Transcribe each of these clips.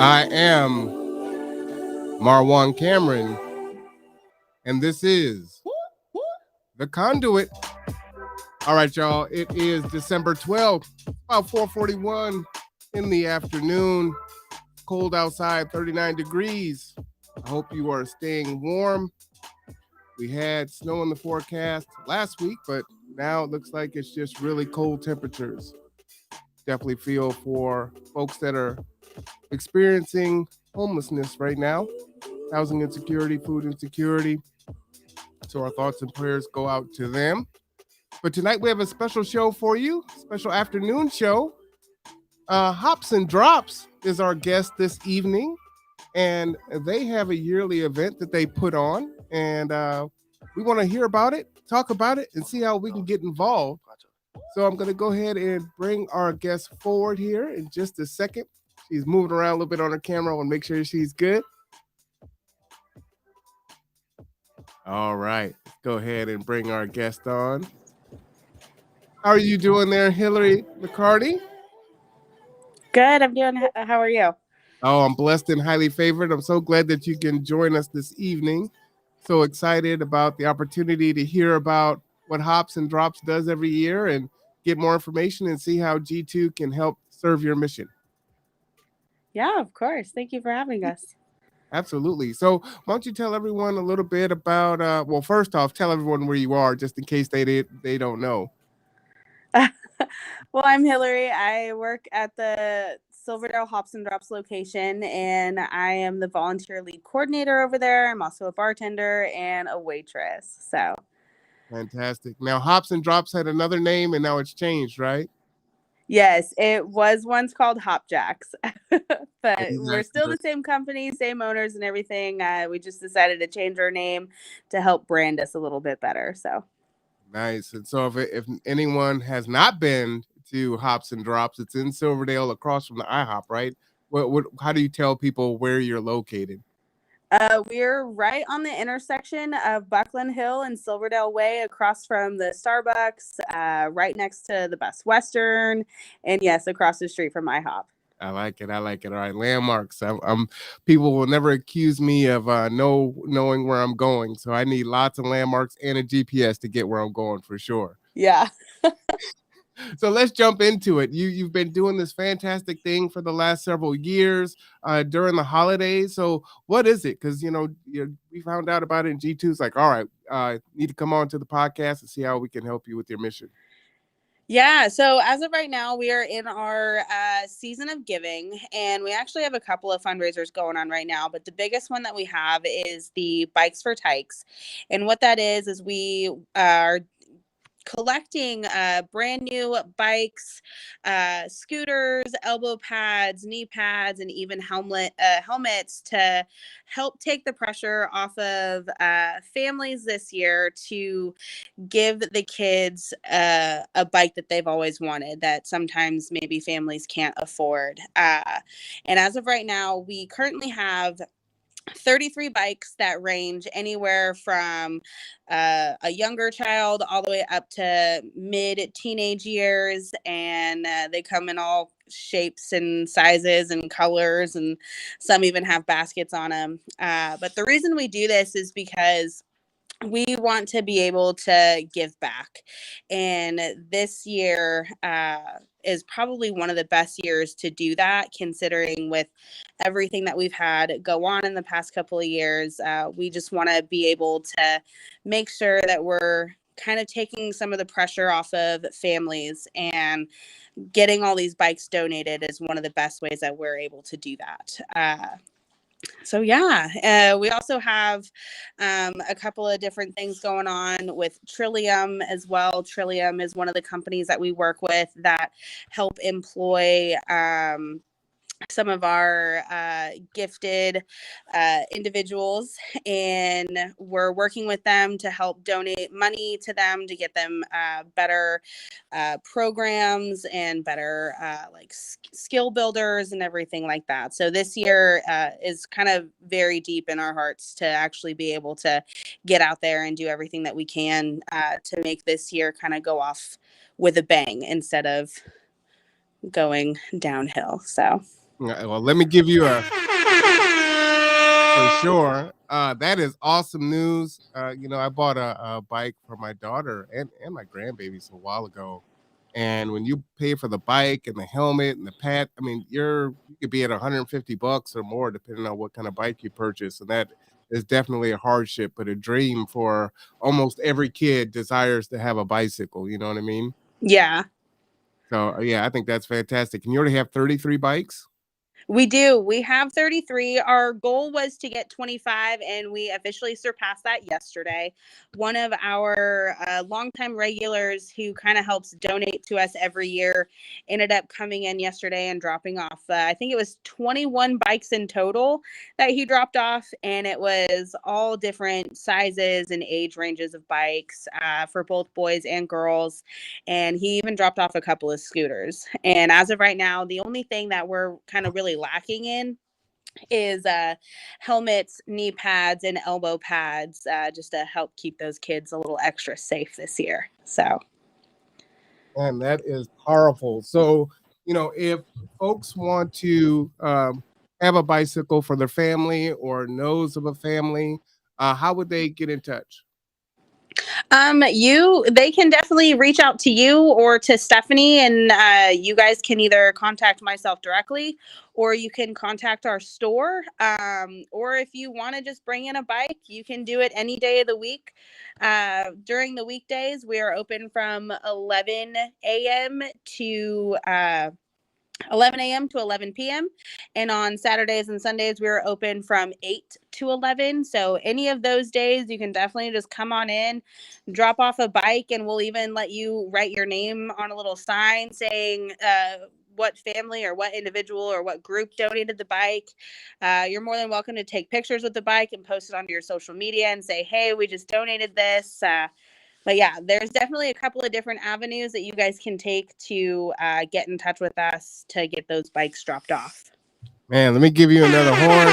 I am Marwan Cameron, and this is the Conduit. All right, y'all. It is December 12th, about 4:41 in the afternoon. Cold outside, 39 degrees. I hope you are staying warm. We had snow in the forecast last week, but now it looks like it's just really cold temperatures. Definitely feel for folks that are experiencing homelessness right now, housing insecurity, food insecurity. So our thoughts and prayers go out to them. But tonight we have a special show for you, special afternoon show. Hops and Drops is our guest this evening, and they have a yearly event that they put on, and we want to hear about it, talk about it, and see how we can get involved. So I'm going to go ahead and bring our guest forward here in just a second. She's moving around a little bit on her camera. I want to make sure she's good. All right, let's go ahead and bring our guest on. How are you doing there, Hilary McCarty? Good. I'm doing. How are you? Oh, I'm blessed and highly favored. I'm so glad that you can join us this evening. So excited about the opportunity to hear about what Hops and Drops does every year and get more information and see how G2 can help serve your mission. Yeah, of course. Thank you for having us. Absolutely. So why don't you tell everyone a little bit about, well, first off, tell everyone where you are just in case they don't know. Well, I'm Hilary. I work at the Silverdale Hops and Drops location, and I am the volunteer lead coordinator over there. I'm also a bartender and a waitress. So, Fantastic. Now, Hops and Drops had another name and now it's changed, right? yes, it was once called Hop Jacks, but we're still Exactly. the same company, same owners, and everything. We just decided to change our name to help brand us a little bit better. So, Nice. And so if anyone has not been to Hops and Drops, it's in Silverdale across from the IHOP, right? How do you tell people where you're located? we're right on the intersection of Buckland Hill and Silverdale Way, across from the Starbucks, right next to the Best Western, and yes, across the street from IHOP. I like it. I like it. All right, landmarks. I'm people will never accuse me of knowing where I'm going. So I need lots of landmarks and a GPS to get where I'm going for sure. Yeah. So let's jump into it. You've been doing this fantastic thing for the last several years during the holidays. So what is it? Because we found out about it in G2. It's like, all right, need to come on to the podcast and see how we can help you with your mission. Yeah, so as of right now, we are in our season of giving, and we actually have a couple of fundraisers going on right now. But the biggest one that we have is the Bikes for Tykes, and what that is we are collecting brand new bikes, scooters, elbow pads, knee pads, and even helmets to help take the pressure off of families this year to give the kids a bike that they've always wanted, that sometimes maybe families can't afford. And as of right now, we currently have 33 bikes that range anywhere from a younger child all the way up to mid teenage years, and they come in all shapes and sizes and colors, and some even have baskets on them. But the reason we do this is because we want to be able to give back. And this year is probably one of the best years to do that, considering with everything that we've had go on in the past couple of years. We just want to be able to make sure that we're kind of taking some of the pressure off of families, and getting all these bikes donated is one of the best ways that we're able to do that. So yeah, we also have a couple of different things going on with Trillium as well. Trillium is one of the companies that we work with that help employ some of our gifted individuals, and we're working with them to help donate money to them to get them better programs and better skill builders and everything like that. So this year is kind of very deep in our hearts to actually be able to get out there and do everything that we can to make this year kind of go off with a bang instead of going downhill. So Well, let me give you a for sure. That is awesome news. I bought a bike for my daughter and my grandbabies a while ago. And when you pay for the bike and the helmet and the pad, I mean, you could be at $150 or more depending on what kind of bike you purchase. And that is definitely a hardship, but a dream for almost every kid desires to have a bicycle. You know what I mean? Yeah. So yeah, I think that's fantastic. And you already have 33 bikes? We do. We have 33. Our goal was to get 25, and we officially surpassed that yesterday. One of our longtime regulars who kind of helps donate to us every year ended up coming in yesterday and dropping off, I think it was 21 bikes in total that he dropped off, and it was all different sizes and age ranges of bikes for both boys and girls. And he even dropped off a couple of scooters. And as of right now, the only thing that we're kind of really lacking in is helmets, knee pads, and elbow pads, just to help keep those kids a little extra safe this year. So And that is powerful. So, if folks want to have a bicycle for their family or knows of a family, how would they get in touch? they can definitely reach out to you or to Stephanie, and you guys can either contact myself directly, or you can contact our store. Or if you want to just bring in a bike, you can do it any day of the week. During the weekdays, we are open from 11 a.m. to 11 a.m. to 11 p.m. And on Saturdays and Sundays, we're open from 8 to 11. So any of those days, you can definitely just come on in, drop off a bike, and we'll even let you write your name on a little sign saying what family or what individual or what group donated the bike. You're more than welcome to take pictures with the bike and post it onto your social media and say, hey, we just donated this. But yeah, there's definitely a couple of different avenues that you guys can take to get in touch with us to get those bikes dropped off. Man, let me give you another horn.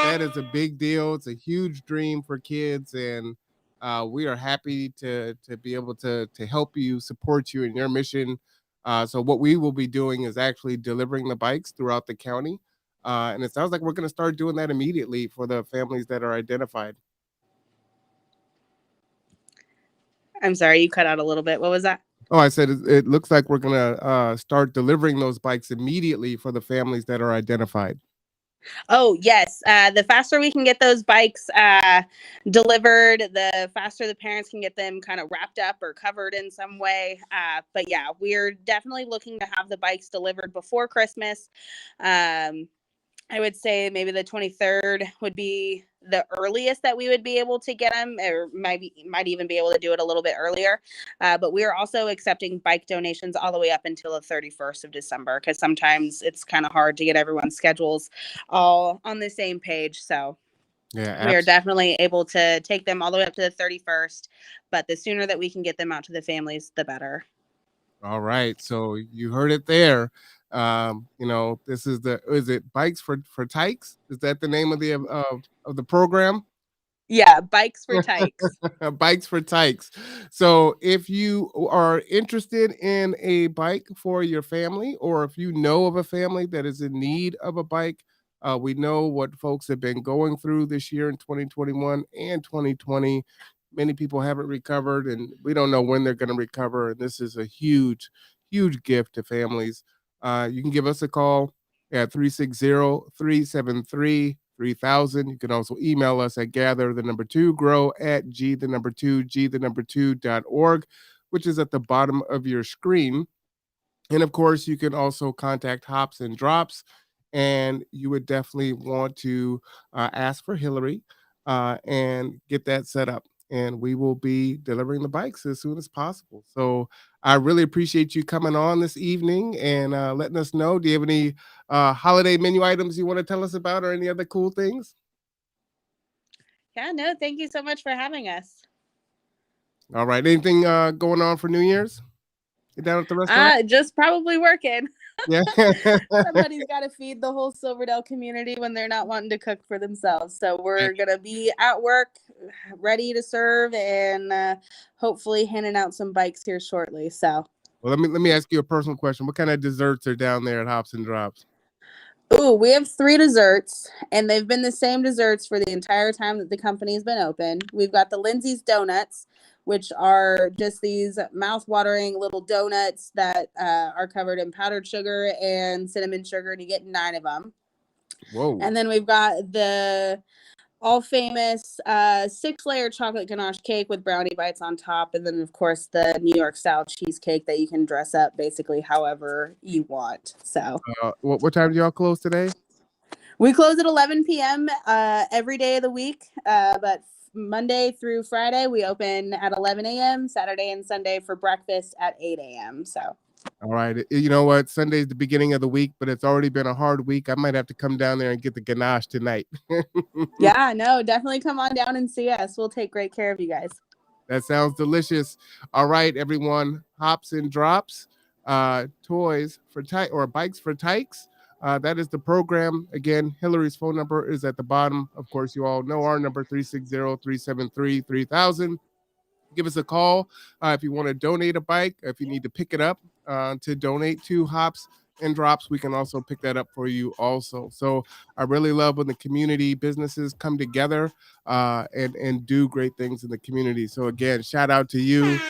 That is a big deal. It's a huge dream for kids, and we are happy to be able to help you, support you in your mission. So what we will be doing is actually delivering the bikes throughout the county, and it sounds like we're going to start doing that immediately for the families that are identified. I'm sorry, you cut out a little bit. What was that? Oh, I said it looks like we're going to start delivering those bikes immediately for the families that are identified. Oh, yes. The faster we can get those bikes delivered, the faster the parents can get them kind of wrapped up or covered in some way. But yeah, we're definitely looking to have the bikes delivered before Christmas. Um, I would say maybe the 23rd would be the earliest that we would be able to get them, or might even be able to do it a little bit earlier. But we are also accepting bike donations all the way up until the 31st of December, because sometimes it's kind of hard to get everyone's schedules all on the same page. So Yeah, we are definitely able to take them all the way up to the 31st. But the sooner that we can get them out to the families, the better. all right, so you heard it there. This is it Bikes for Tykes? Is that the name of the program? Yeah, bikes for tykes. Bikes for Tykes. So if you are interested in a bike for your family, or if you know of a family that is in need of a bike, we know what folks have been going through this year in 2021 and 2020. Many people haven't recovered, and we don't know when they're going to recover. And this is a huge, huge gift to families. You can give us a call at 360-373-3000. You can also email us at gather2grow@g2g2.org, which is at the bottom of your screen. And of course, you can also contact Hops and Drops, and you would definitely want to ask for Hilary and get that set up. And we will be delivering the bikes as soon as possible. So I really appreciate you coming on this evening and letting us know. Do you have any holiday menu items you want to tell us about, or any other cool things? Yeah, no, thank you so much for having us. All right. Anything going on for New Year's? You down at the restaurant? Just probably working. Yeah. Somebody's got to feed the whole Silverdale community when they're not wanting to cook for themselves. So we're going to be at work, ready to serve, and hopefully handing out some bikes here shortly. So Well, let me ask you a personal question. What kind of desserts are down there at Hops and Drops? Ooh, we have 3 desserts, and they've been the same desserts for the entire time that the company's been open. We've got the Lindsay's Donuts, which are just these mouth-watering little donuts that are covered in powdered sugar and cinnamon sugar, and you get 9 of them. Whoa. And then we've got the all famous 6-layer chocolate ganache cake with brownie bites on top, and then of course the New York style cheesecake that you can dress up basically however you want. So What time do y'all close today? we close at 11 p.m. Every day of the week, but Monday through Friday we open at 11 a.m. Saturday and Sunday for breakfast at 8 a.m. So All right. You know what? Sunday's the beginning of the week, but it's already been a hard week. I might have to come down there and get the ganache tonight. yeah, no, definitely come on down and see us. We'll take great care of you guys. That sounds delicious. All right, everyone. Hops and Drops, toys for or bikes for tykes. That is the program. Again, Hilary's phone number is at the bottom. Of course, you all know our number, 360-373-3000. Give us a call if you want to donate a bike, if you need to pick it up to donate to Hops and Drops. We can also pick that up for you also. So I really love when the community businesses come together and do great things in the community. So again, shout out to you.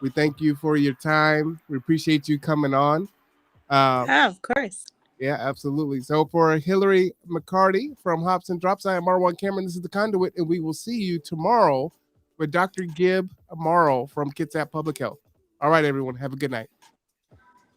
We thank you for your time. We appreciate you coming on. Of course. Yeah, absolutely. So for Hilary McCarty from Hops and Drops, I am Marwan Cameron. This is The Conduit, and we will see you tomorrow with Dr. Gibb Amaro from Kitsap Public Health. All right, everyone. Have a good night.